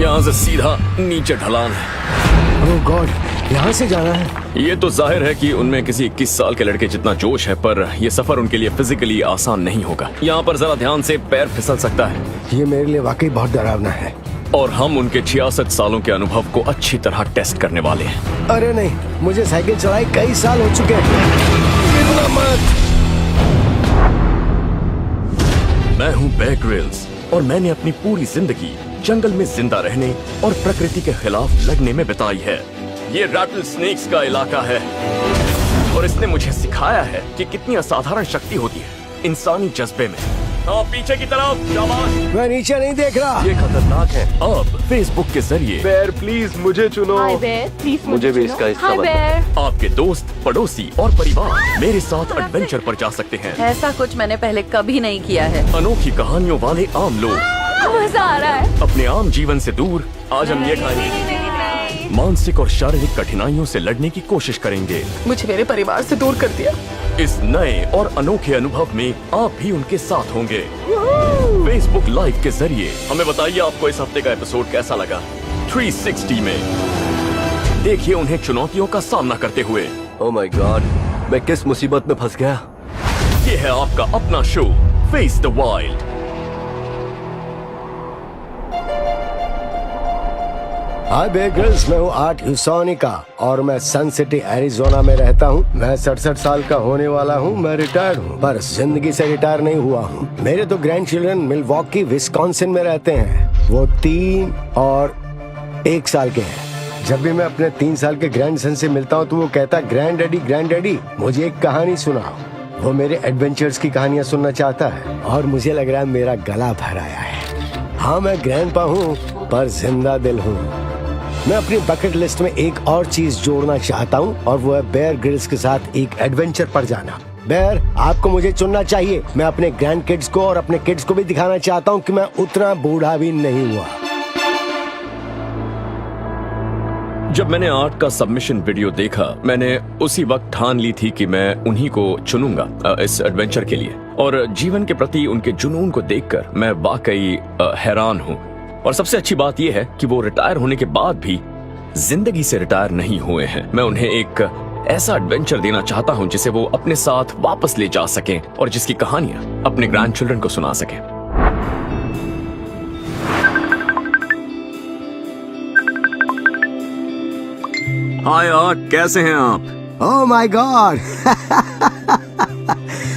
यहाँ से सीधा नीचे ढलान है। ओह गॉड, यहाँ से जाना है? ये तो जाहिर है कि उनमें किसी 21 साल के लड़के जितना जोश है, पर यह सफर उनके लिए फिजिकली आसान नहीं होगा। यहाँ पर जरा ध्यान से पैर फिसल सकता है। ये मेरे लिए वाकई बहुत डरावना है। और हम उनके 66 सालों के अनुभव को अच्छी तरह टेस्ट करने वाले हैं। अरे नहीं, मुझे साइकिल चलाए कई साल हो चुके हैं। गिरना मत। मैं हूँ बेयर ग्रिल्स और मैंने अपनी पूरी जिंदगी जंगल में जिंदा रहने और प्रकृति के खिलाफ लड़ने में बिताई है। ये रैटल स्नेक्स का इलाका है और इसने मुझे सिखाया है कि कितनी असाधारण शक्ति होती है इंसानी जज्बे में। हाँ, पीछे की तरफ, शाबाश। मैं नीचे नहीं देख रहा। ये खतरनाक है। अब फेसबुक के जरिए बेयर प्लीज मुझे चुनो। हाय बेयर, प्लीज मुझे भी इसका हिस्सा हाय बनो। बेयर। आपके दोस्त, पड़ोसी और परिवार मेरे साथ एडवेंचर पर जा सकते हैं। ऐसा कुछ मैंने पहले कभी नहीं किया है। अनोखी कहानियों वाले आम लोग मजा आ रहा है। अपने आम जीवन से दूर आज हम ये खाएंगे, मानसिक और शारीरिक कठिनाइयों से लड़ने की कोशिश करेंगे। मुझे मेरे परिवार से दूर कर दिया। इस नए और अनोखे अनुभव में आप भी उनके साथ होंगे। फेसबुक लाइव के जरिए हमें बताइए आपको इस हफ्ते का एपिसोड कैसा लगा। 360 में देखिए उन्हें चुनौतियों का सामना करते हुए। ओह माय गॉड, मैं किस मुसीबत में फंस गया। ये है आपका अपना show face the wild. Hi Bear Grylls, मैं हूँ आर्ट ह्यूसोनिका और मैं सन सिटी एरिजोना में रहता हूँ। मैं 67 साल का होने वाला हूँ। मैं रिटायर्ड हूँ, पर जिंदगी से रिटायर नहीं हुआ हूँ। मेरे तो ग्रैंड चिल्ड्रन मिल्वॉकी विस्कॉन्सिन में रहते हैं। वो 3 और 1 साल के हैं। जब भी मैं अपने 3 साल के ग्रैंडसन से मिलता हूँ तो वो कहता, ग्रैंड डैडी मुझे एक कहानी सुनाओ। वो मेरे एडवेंचर्स की कहानियाँ सुनना चाहता है और मुझे लग रहा है मेरा गला भर आया है। हाँ, मैं ग्रैंडपा हूँ पर जिंदा दिल हूँ। मैं अपनी बकेट लिस्ट में एक और चीज जोड़ना चाहता हूँ और वो है बेयर ग्रिल्स के साथ एक एडवेंचर पर जाना। बेयर, आपको मुझे चुनना चाहिए। मैं अपने ग्रैंड किड्स को और अपने किड्स को भी दिखाना चाहता हूँ कि मैं उतना बूढ़ा भी नहीं हुआ। जब मैंने आर्ट का सबमिशन वीडियो देखा, मैंने उसी वक्त ठान ली थी कि मैं उन्हीं को चुनूंगा इस एडवेंचर के लिए। और जीवन के प्रति उनके जुनून को देखकर मैं वाकई हैरान हूँ। और सबसे अच्छी बात यह है कि वो रिटायर होने के बाद भी जिंदगी से रिटायर नहीं हुए हैं। मैं उन्हें एक ऐसा एडवेंचर देना चाहता हूं जिसे वो अपने साथ वापस ले जा सकें और जिसकी कहानियां अपने ग्रैंड चिल्ड्रन को सुना सकें। हाय आर्ट, कैसे हैं आप? Oh my god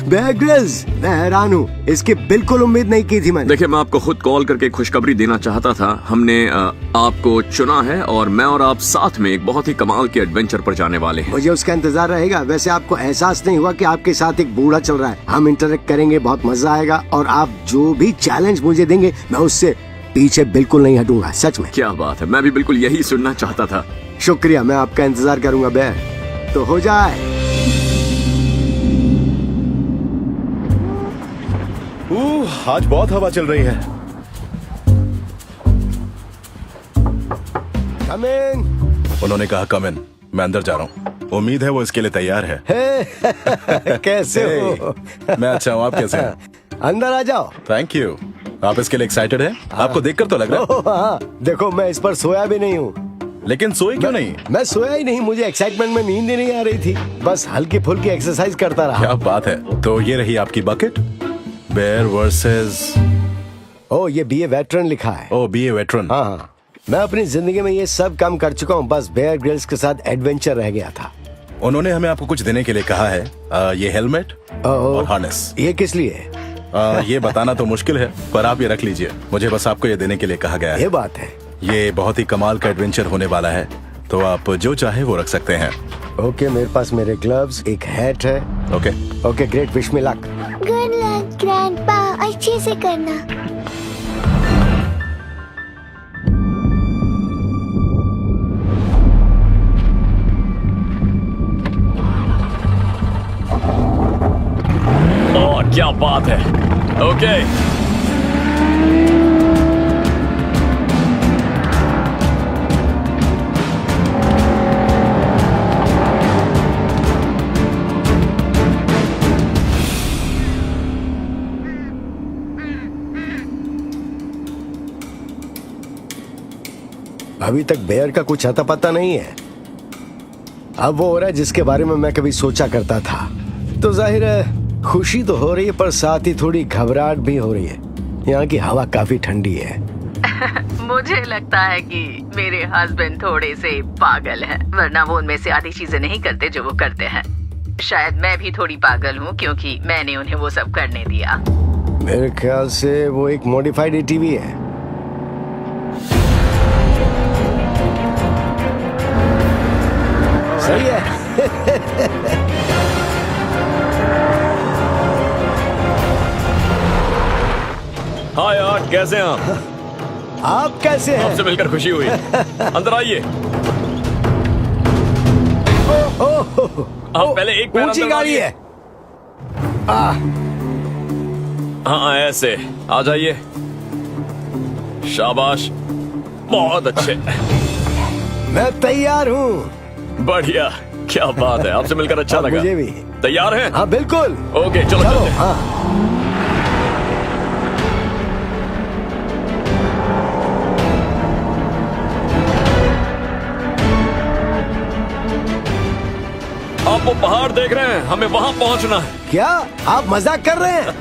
Bear Grylls, मैं हैरान हूँ। इसकी बिल्कुल उम्मीद नहीं की थी मैंने। देखिए, मैं आपको खुद कॉल करके खुशखबरी देना चाहता था। हमने आपको चुना है और मैं और आप साथ में एक बहुत ही कमाल के एडवेंचर पर जाने वाले हैं। मुझे उसका इंतजार रहेगा। वैसे आपको एहसास नहीं हुआ कि आपके साथ एक बूढ़ा चल रहा है? हम इंटरेक्ट करेंगे, बहुत मजा आएगा और आप जो भी चैलेंज मुझे देंगे मैं उससे पीछे बिल्कुल नहीं हटूंगा। सच में। क्या बात है, मैं भी बिल्कुल यही सुनना चाहता था। शुक्रिया, मैं आपका इंतजार करूंगा बेयर। तो हो जाए। आज बहुत हवा चल रही है। Come in। उन्होंने कहा कम इन। मैं अंदर जा रहा हूँ। उम्मीद है वो इसके लिए तैयार है। कैसे हो? मैं अच्छा हूँ, आप कैसे हैं? अंदर आ जाओ। Thank you. आप इसके लिए एक्साइटेड हैं? आपको देखकर तो लग रहा है। हाँ, देखो मैं इस पर सोया भी नहीं हूँ। लेकिन सोए क्यों नहीं? मैं सोया ही नहीं, मुझे एक्साइटमेंट में नींद ही नहीं आ रही थी। बस हल्की फुल्की एक्सरसाइज करता रहा। क्या बात है। तो ये रही आपकी बकेट। बेयर वर्सेस ये बीए वेटरन लिखा है। BA veteran. हाँ, मैं अपनी जिंदगी में ये सब काम कर चुका हूँ। बस बेयर ग्रिल्स के साथ एडवेंचर रह गया था। उन्होंने हमें आपको कुछ देने के लिए कहा है। ये हेलमेट और हार्नेस। ये किस लिए? ये बताना तो मुश्किल है, पर आप ये रख लीजिए। मुझे बस आपको ये देने के लिए कहा गया है। ये बात है। ये बहुत ही कमाल का एडवेंचर होने वाला है, तो आप जो चाहे वो रख सकते हैं। ओके, मेरे पास मेरे ग्लव्स, एक हैट है। Okay, great, wish me luck. Good luck grandpa, अच्छे से करना। क्या बात है। ओके, अभी तक बेयर का कुछ अता पता नहीं है। अब वो हो रहा है जिसके बारे में मैं कभी सोचा करता था। तो जाहिर है खुशी तो हो रही है, पर साथ ही थोड़ी घबराहट भी हो रही है। यहाँ की हवा काफी ठंडी है। मुझे लगता है कि मेरे हस्बैंड थोड़े से पागल हैं, वरना वो उनमें से आधी चीजें नहीं करते जो वो करते हैं। शायद मैं भी थोड़ी पागल हूँ क्योंकि मैंने उन्हें वो सब करने दिया। मेरे ख्याल से वो एक मॉडिफाइड एटीवी है। सही है। हाय आर्ट, कैसे हैं आप? आप कैसे हैं? आपसे मिलकर खुशी हुई। अंदर आइए। आप पहले एक पैर ऊंची अंदर गाड़ी डालिए। है। हाँ ऐसे आ जाइए। शाबाश, बहुत अच्छे। मैं तैयार हूँ। बढ़िया, क्या बात है। आपसे मिलकर अच्छा लगा। मुझे भी। तैयार हैं? हाँ बिल्कुल। ओके चलो चलते हैं। हाँ। आप वो पहाड़ देख रहे हैं, हमें वहां पहुंचना है। क्या आप मजाक कर रहे हैं?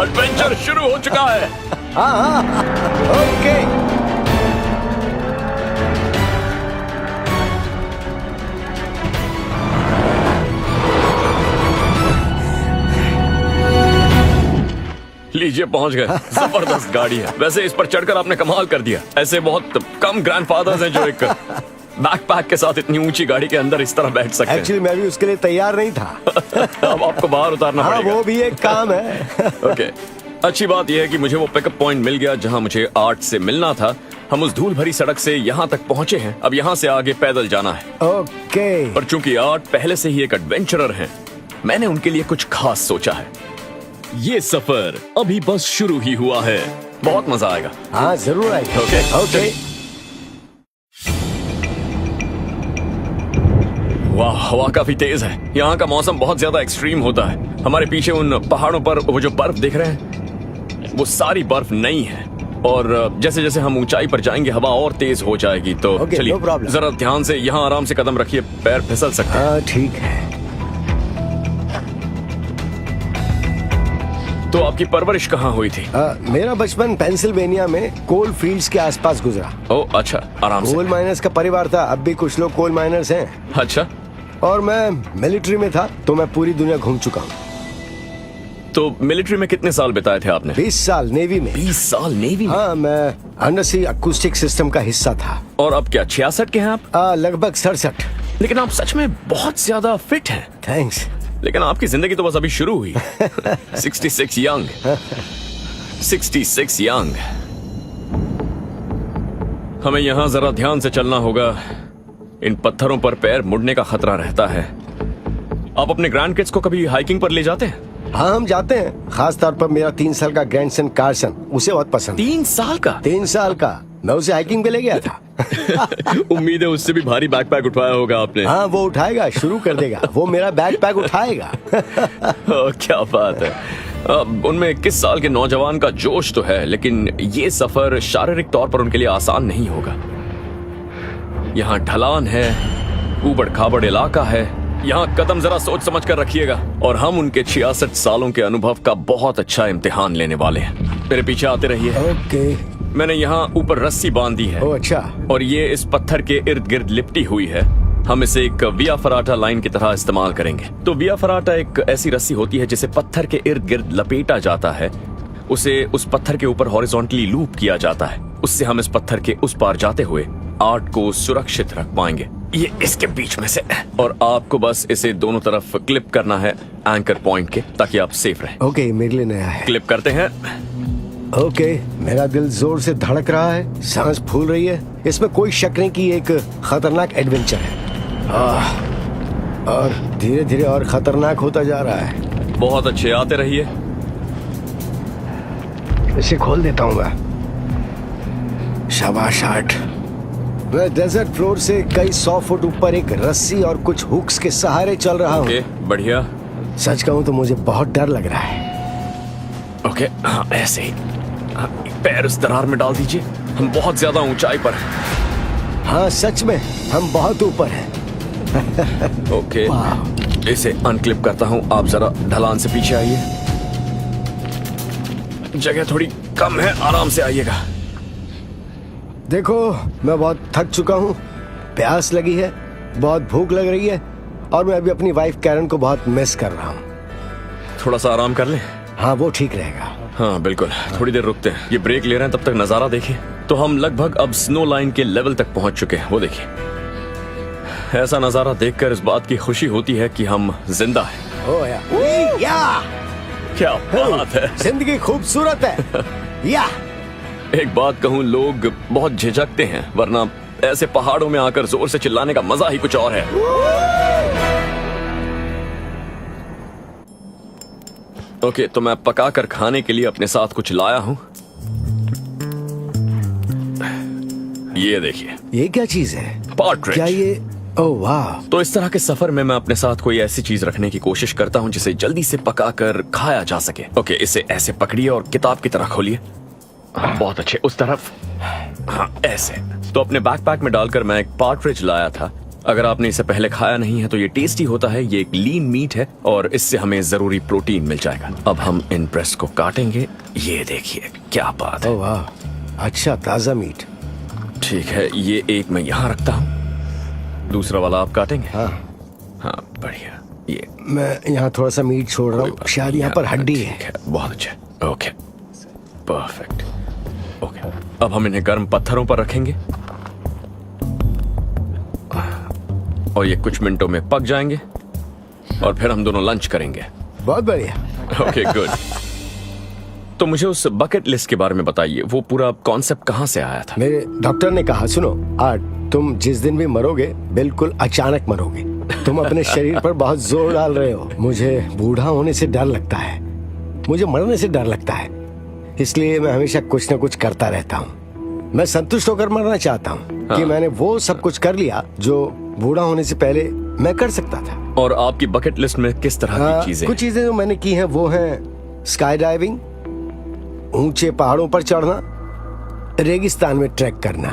एडवेंचर शुरू हो चुका है। हाँ हाँ, ओके। लीजिए पहुंच गए। जबरदस्त गाड़ी है। वैसे इस पर चढ़कर आपने कमाल कर दिया। ऐसे बहुत कम ग्रैंडफादर्स हैं जो एक बैकपैक के साथ इतनी ऊंची गाड़ी के अंदर इस तरह बैठ सकते हैं। एक्चुअली मैं भी उसके लिए तैयार नहीं था। अब आपको बाहर उतारना हाँ पड़ेगा। वो भी एक काम है। ओके, अच्छी बात यह है कि मुझे वो पिकअप पॉइंट मिल गया जहां मुझे आर्ट से मिलना था। हम उस धूल भरी सड़क से यहाँ तक पहुंचे हैं। अब यहाँ से आगे पैदल जाना है। ओके। पर चूंकि आर्ट पहले से ही एक एडवेंचरर हैं, मैंने उनके लिए कुछ खास सोचा है। ये सफर अभी बस शुरू ही हुआ है। बहुत मजा आएगा। हाँ जरूर आएगा। Okay, okay. वाह, हवा काफी तेज है। यहाँ का मौसम बहुत ज्यादा एक्सट्रीम होता है। हमारे पीछे उन पहाड़ों पर वो जो बर्फ दिख रहे हैं, वो सारी बर्फ नई है। और जैसे जैसे हम ऊंचाई पर जाएंगे हवा और तेज हो जाएगी। तो Okay, चलिए no problem. जरा ध्यान से यहाँ आराम से कदम रखिए, पैर फिसल सकते हैं। हाँ ठीक है। तो आपकी परवरिश कहाँ हुई थी? मेरा बचपन पेंसिल्वेनिया में कोल फील्ड्स के आसपास गुजरा। ओह अच्छा, आराम से। कोल माइनर्स का परिवार था। अब भी कुछ लोग कोल माइनर्स हैं। अच्छा, और मैं मिलिट्री में था, तो मैं पूरी दुनिया घूम चुका हूँ। तो मिलिट्री में कितने साल बिताए थे आपने? 20 साल नेवी में। 20 साल नेवी में? हाँ, मैं अंडरसी अकूस्टिक सिस्टम का हिस्सा था। और अब क्या 66 के हैं आप? लगभग 67। लेकिन आप सच में बहुत ज्यादा फिट हैं। थैंक्स। लेकिन आपकी जिंदगी तो बस अभी शुरू हुई। 66 यंग। 66 यंग। हमें यहाँ जरा ध्यान से चलना होगा। इन पत्थरों पर पैर मुड़ने का खतरा रहता है। आप अपने ग्रैंड किड्स को कभी हाइकिंग पर ले जाते हैं? हाँ हम जाते हैं। खास तौर पर मेरा 3 साल का ग्रैंडसन कार्सन, उसे बहुत पसंद। 3 साल का? 3 साल का। मैं उसे हाइकिंग पे ले गया था। उम्मीद है उससे भी भारी बैकपैक उठाया होगा आपने। हाँ वो उठाएगा, शुरू कर देगा। वो मेरा बैकपैक उठाएगा। क्या बात है। अब उनमें 21 साल के नौजवान का जोश तो है, लेकिन ये सफर शारीरिक तौर पर उनके लिए आसान नहीं होगा। यहाँ ढलान है, ऊबड़ खाबड़ इलाका है। यहाँ कदम जरा सोच समझ कर रखिएगा। और हम उनके 66 सालों के अनुभव का बहुत अच्छा इम्तिहान लेने वाले हैं। मेरे पीछे आते रहिए। ओके। मैंने यहाँ ऊपर रस्सी बांधी है। ओह अच्छा। और ये इस पत्थर के इर्द गिर्द लिपटी हुई है। हम इसे एक विया फराटा लाइन की तरह इस्तेमाल करेंगे। तो विया फराटा एक ऐसी रस्सी होती है जिसे पत्थर के इर्द गिर्द लपेटा जाता है। उसे उस पत्थर के ऊपर हॉरिजॉन्टली लूप किया जाता है। उससे हम इस पत्थर के उस पार जाते हुए आर्ट को सुरक्षित रख पाएंगे। ये इसके बीच में से। और आपको बस इसे दोनों तरफ क्लिप करना है एंकर पॉइंट के, ताकि आप सेफ रहें। ओके, मेरे लिए नया है। क्लिप करते हैं। ओके, मेरा दिल जोर से धड़क रहा है, सांस फूल रही है। इसमें कोई शक नहीं कि एक खतरनाक एडवेंचर है। और धीरे धीरे और खतरनाक होता जा रहा है। बहुत अच्छे, आते रहिए। इसे खोल देता हूँ मैं। शाबाश आर्ट। मैं डेजर्ट फ्लोर से कई 100 फुट ऊपर एक रस्सी और कुछ हुक्स के सहारे चल रहा हूँ। ओके, बढ़िया। सच कहूँ तो मुझे बहुत डर लग रहा है। ओके, हाँ ऐसे ही। हाँ, पैर उस दरार में डाल दीजिए। हम बहुत ज्यादा ऊंचाई पर हैं। हाँ सच में हम बहुत ऊपर हैं। ओके, इसे अनक्लिप करता हूँ। आप जरा ढलान से पीछे आइए, जगह थोड़ी कम है, आराम से आइएगा। देखो मैं बहुत थक चुका हूँ, प्यास लगी है, बहुत भूख लग रही है और मैं अभी अपनी वाइफ कैरन को बहुत मिस कर रहा हूँ। थोड़ा सा आराम कर लें। हाँ वो ठीक रहेगा। हाँ बिल्कुल, थोड़ी देर रुकते हैं। ये ब्रेक ले रहे हैं, तब तक नजारा देखिए। तो हम लगभग अब स्नो लाइन के लेवल तक पहुंच चुके हैं, वो देखिए। ऐसा नजारा देखकर इस बात की खुशी होती है कि हम जिंदा हैं। ओ या क्या बात है। जिंदगी खूबसूरत है। या एक बात कहूँ, लोग बहुत झिझकते हैं, वरना ऐसे पहाड़ों में आकर जोर से चिल्लाने का मजा ही कुछ और है। ओके, तो मैं पका कर खाने के लिए अपने साथ कुछ लाया हूँ। ये देखिए। ये क्या चीज है? पार्ट्रिज। क्या ये? ओह वाह। तो इस तरह के सफर में मैं अपने साथ कोई ऐसी चीज रखने की कोशिश करता हूँ जिसे जल्दी से पकाकर खाया जा सके। ओके, इसे ऐसे पकड़िए और किताब की तरह खोलिए। बहुत अच्छे, उस तरफ। हाँ ऐसे। तो अपने बैकपैक में डालकर मैं एक पार्ट्रिज लाया था। अगर आपने इसे पहले खाया नहीं है तो ये टेस्टी होता है। ये एक लीन मीट है और इससे हमें जरूरी प्रोटीन मिल जाएगा। अब हम इन ब्रेस्ट को काटेंगे। ये देखिए क्या बात है। ओह वाह, अच्छा ताजा मीट। ठीक है, ये एक मैं यहाँ रखता हूँ, दूसरा वाला आप काटेंगे। हाँ हाँ बढ़िया। ये मैं यहाँ थोड़ा सा मीट छोड़ रहा हूँ, शायद यहाँ पर हड्डी है। ठीक है, बहुत अच्छा। Okay perfect. ओके, अब हम इन्हें गर्म पत्थरों पर रखेंगे और ये कुछ मिनटों में पक जाएंगे और फिर हम दोनों लंच करेंगे। बहुत बढ़िया। Okay good. तो मुझे उस बकेट लिस्ट के बारे में बताइए, वो पूरा कॉन्सेप्ट कहाँ से आया था? मेरे डॉक्टर ने कहा, सुनो आर्ट, तुम जिस दिन भी मरोगे बिल्कुल अचानक मरोगे। तुम अपने शरीर पर बहुत जोर डाल रहे हो। मुझे बूढ़ा होने से डर लगता है, मुझे मरने से डर लगता है, इसलिए मैं हमेशा कुछ न कुछ करता रहता हूँ। मैं संतुष्ट होकर मरना चाहता हूँ कि मैंने वो सब कुछ कर लिया जो बूढ़ा होने से पहले मैं कर सकता था। और आपकी बकेट लिस्ट में किस तरह की चीजें? कुछ चीजें जो मैंने की हैं वो हैं स्काई डाइविंग, ऊंचे पहाड़ों पर चढ़ना, रेगिस्तान में ट्रैक करना।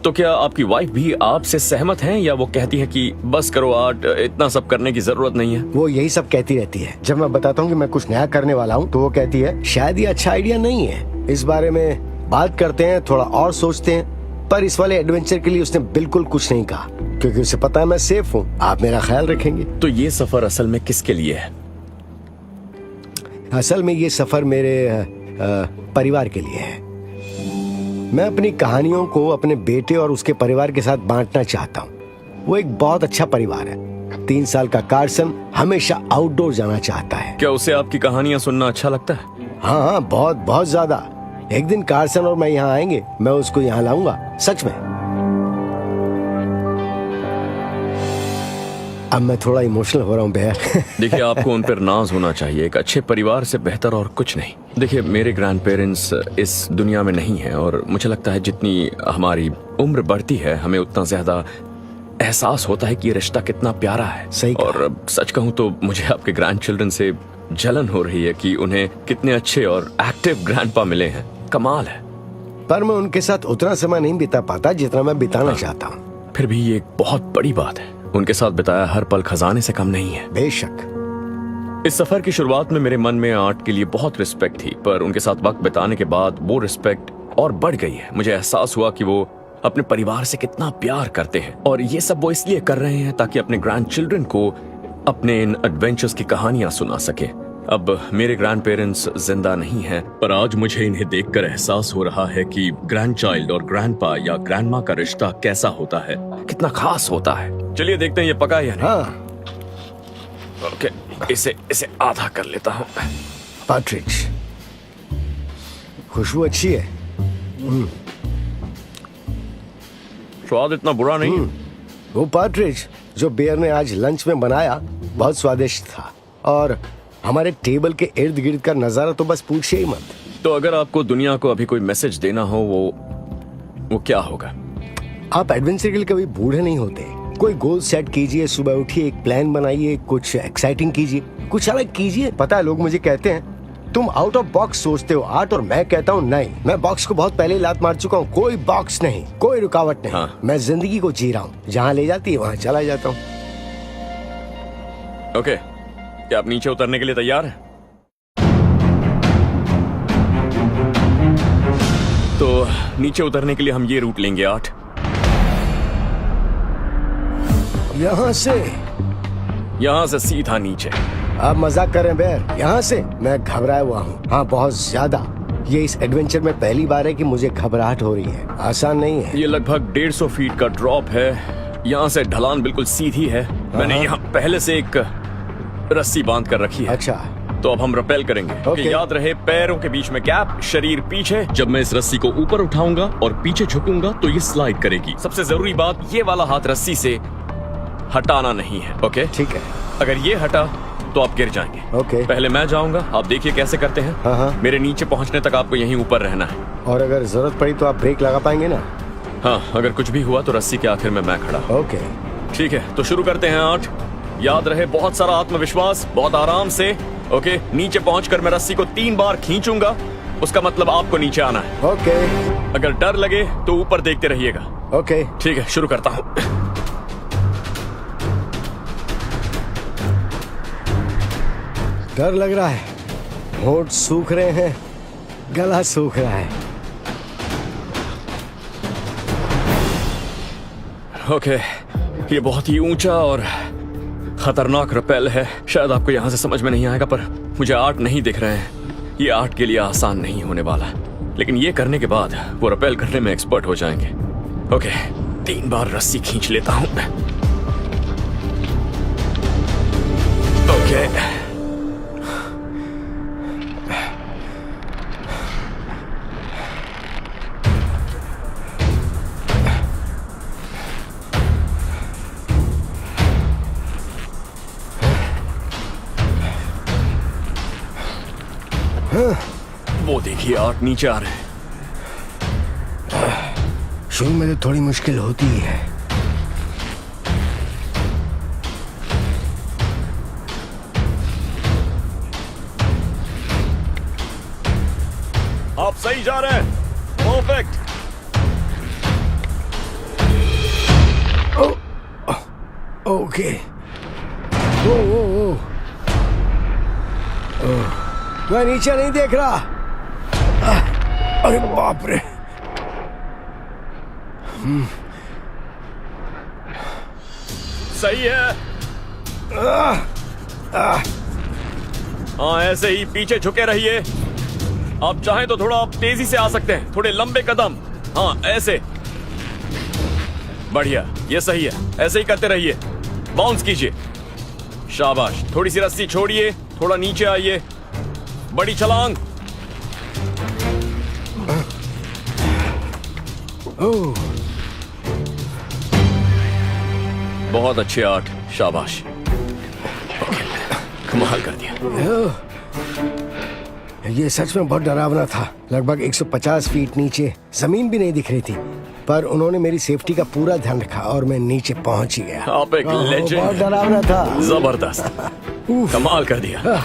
तो क्या आपकी वाइफ भी आपसे सहमत हैं या वो कहती है कि बस करो आर्ट, इतना सब करने की जरूरत नहीं है? वो यही सब कहती रहती है। जब मैं बताता हूँ कि मैं कुछ नया करने वाला हूँ तो वो कहती है शायद ये अच्छा आइडिया नहीं है, इस बारे में बात करते हैं, थोड़ा और सोचते हैं। पर इस वाले एडवेंचर के लिए उसने बिल्कुल कुछ नहीं कहा, क्योंकि उसे पता है मैं सेफ हूँ, आप मेरा ख्याल रखेंगे। तो ये सफर असल में किसके लिए है? असल में ये सफर मेरे परिवार के लिए है। मैं अपनी कहानियों को अपने बेटे और उसके परिवार के साथ बांटना चाहता हूँ। वो एक बहुत अच्छा परिवार है। 3 साल का कार्सन हमेशा आउटडोर जाना चाहता है। क्या उसे आपकी कहानियां सुनना अच्छा लगता है? हाँ हाँ, बहुत बहुत ज्यादा। एक दिन कार्सन और मैं यहाँ आएंगे, मैं उसको यहाँ लाऊंगा, सच में। अब मैं थोड़ा इमोशनल हो रहा हूँ भैया। देखिए, आपको उन पर नाज होना चाहिए। एक अच्छे परिवार से बेहतर और कुछ नहीं। देखिए, मेरे ग्रैंड पेरेंट्स इस दुनिया में नहीं है और मुझे लगता है जितनी हमारी उम्र बढ़ती है हमें उतना ज्यादा एहसास होता है कि ये रिश्ता कितना प्यारा है। सही कहा। और सच कहूँ तो मुझे आपके ग्रैंड चिल्ड्रन से जलन हो रही है कि उन्हें कितने अच्छे और एक्टिव ग्रैंडपा मिले हैं। कमाल है। पर मैं उनके साथ उतना समय नहीं बिता पाता जितना मैं बिताना चाहता हूँ। फिर भी ये एक बहुत बड़ी बात है। उनके साथ बिताया हर पल खजाने से कम नहीं है। बेशक। इस सफर की शुरुआत में मेरे मन में आर्ट के लिए बहुत रिस्पेक्ट थी, पर उनके साथ वक्त बिताने के बाद वो रिस्पेक्ट और बढ़ गई है। मुझे एहसास हुआ कि वो अपने परिवार से कितना प्यार करते हैं और ये सब वो इसलिए कर रहे हैं ताकि अपने ग्रैंड चिल्ड्रन को अपने इन एडवेंचर्स की कहानियां सुना सके। अब मेरे ग्रैंड पेरेंट्स जिंदा नहीं हैं, पर आज मुझे इन्हें देखकर एहसास हो रहा है कि ग्रैंड चाइल्ड और ग्रैंडपा या ग्रैंडमा का रिश्ता कैसा होता है, कितना खास होता है। चलिए देखते हैं ये पका है या नहीं। हाँ, ओके, इसे आधा कर लेता हूँ। पार्ट्रिज, खुशबू अच्छी है। स्वाद इतना बुरा नहीं है। वो पार्ट्रिज जो बेयर ने आज लंच में बनाया बहुत स्वादिष्ट था और हमारे टेबल के इर्द गिर्द का नजारा तो बस पूछिए ही मत। तो अगर आपको दुनिया को अभी कोई मैसेज देना हो वो क्या होगा? आप एडवेंचर के लिए कभी बूढ़े नहीं होते। कोई गोल सेट कीजिए, सुबह उठिए, एक प्लान बनाइए, कुछ एक्साइटिंग कीजिए, कुछ अलग कीजिए। पता है लोग मुझे कहते हैं तुम आउट ऑफ बॉक्स सोचते हो आर्ट, और मैं कहता हूँ नहीं। मैं बॉक्स को बहुत पहले ही लात मार चुका हूँ। कोई बॉक्स नहीं, कोई रुकावट नहीं। हाँ। मैं जिंदगी को जी रहा हूँ, जहाँ ले जाती है वहाँ चला जाता हूँ। ओके, क्या आप नीचे उतरने के लिए तैयार हैं? तो नीचे उतरने के लिए हम ये रूट लेंगे 8। यहाँ से सीधा नीचे। आप मजाक कर रहे हैं बेर? यहाँ से? मैं घबराया हुआ हूँ, हाँ बहुत ज्यादा। ये इस एडवेंचर में पहली बार है कि मुझे घबराहट हो रही है। आसान नहीं है। ये लगभग 150 फीट का ड्रॉप है। यहाँ से ढलान बिल्कुल सीधी है। मैंने यहाँ पहले से एक रस्सी बांध कर रखी है। अच्छा, तो अब हम रपेल करेंगे। ओके। याद रहे, पैरों के बीच में गैप, शरीर पीछे। जब मैं इस रस्सी को ऊपर उठाऊंगा और पीछे झुकूंगा तो ये स्लाइड करेगी। सबसे जरूरी बात, ये वाला हाथ रस्सी से हटाना नहीं है। ओके, ठीक है। अगर ये हटा तो आप गिर जाएंगे। ओके। पहले मैं जाऊंगा, आप देखिए कैसे करते हैं। हाँ। मेरे नीचे पहुंचने तक आपको यहीं ऊपर रहना है। और अगर जरूरत पड़ी तो आप ब्रेक लगा पाएंगे ना? हाँ, अगर कुछ भी हुआ तो रस्सी के आखिर में मैं खड़ा। ओके। ठीक है, तो शुरू करते हैं 8। याद रहे, बहुत सारा आत्मविश्वास, बहुत आराम से। ओके, नीचे पहुंचकर मैं रस्सी को 3 बार खींचूंगा। उसका मतलब आपको नीचे आना है। ओके। अगर डर लगे तो ऊपर देखते रहिएगा। ओके। ठीक है, शुरू करता हूँ। डर लग रहा है, होंठ सूख रहे हैं, गला सूख रहा है। ओके, ये बहुत ही ऊंचा और खतरनाक रपेल है। शायद आपको यहाँ से समझ में नहीं आएगा, पर मुझे 8 नहीं दिख रहे हैं। ये 8 के लिए आसान नहीं होने वाला, लेकिन ये करने के बाद वो रपेल करने में एक्सपर्ट हो जाएंगे। ओके, 3 बार रस्सी खींच लेता हूँ। ओके, वो देखिए 8 नीचे आ रहे हैं। शुरू में तो थोड़ी मुश्किल होती ही है। आप सही जा रहे हैं। परफेक्ट। ओके। ओ। मैं नीचे नहीं देख रहा। अरे बाप रे। सही है। हाँ, ऐसे ही पीछे झुके रहिए। आप चाहें तो थोड़ा आप तेजी से आ सकते हैं, थोड़े लंबे कदम। हाँ, ऐसे। बढ़िया, ये सही है। ऐसे ही करते रहिए। बाउंस कीजिए। शाबाश। थोड़ी सी रस्सी छोड़िए, थोड़ा नीचे आइए। बड़ी छलांग। बहुत अच्छे 8। शाबाश। कमाल कर दिया। ये सच में बहुत डरावना था। लगभग 150 फीट नीचे जमीन भी नहीं दिख रही थी, पर उन्होंने मेरी सेफ्टी का पूरा ध्यान रखा और मैं नीचे पहुंच ही गया। आप एक लेजेंड। बहुत डरावना था। जबरदस्त। कमाल कर दिया।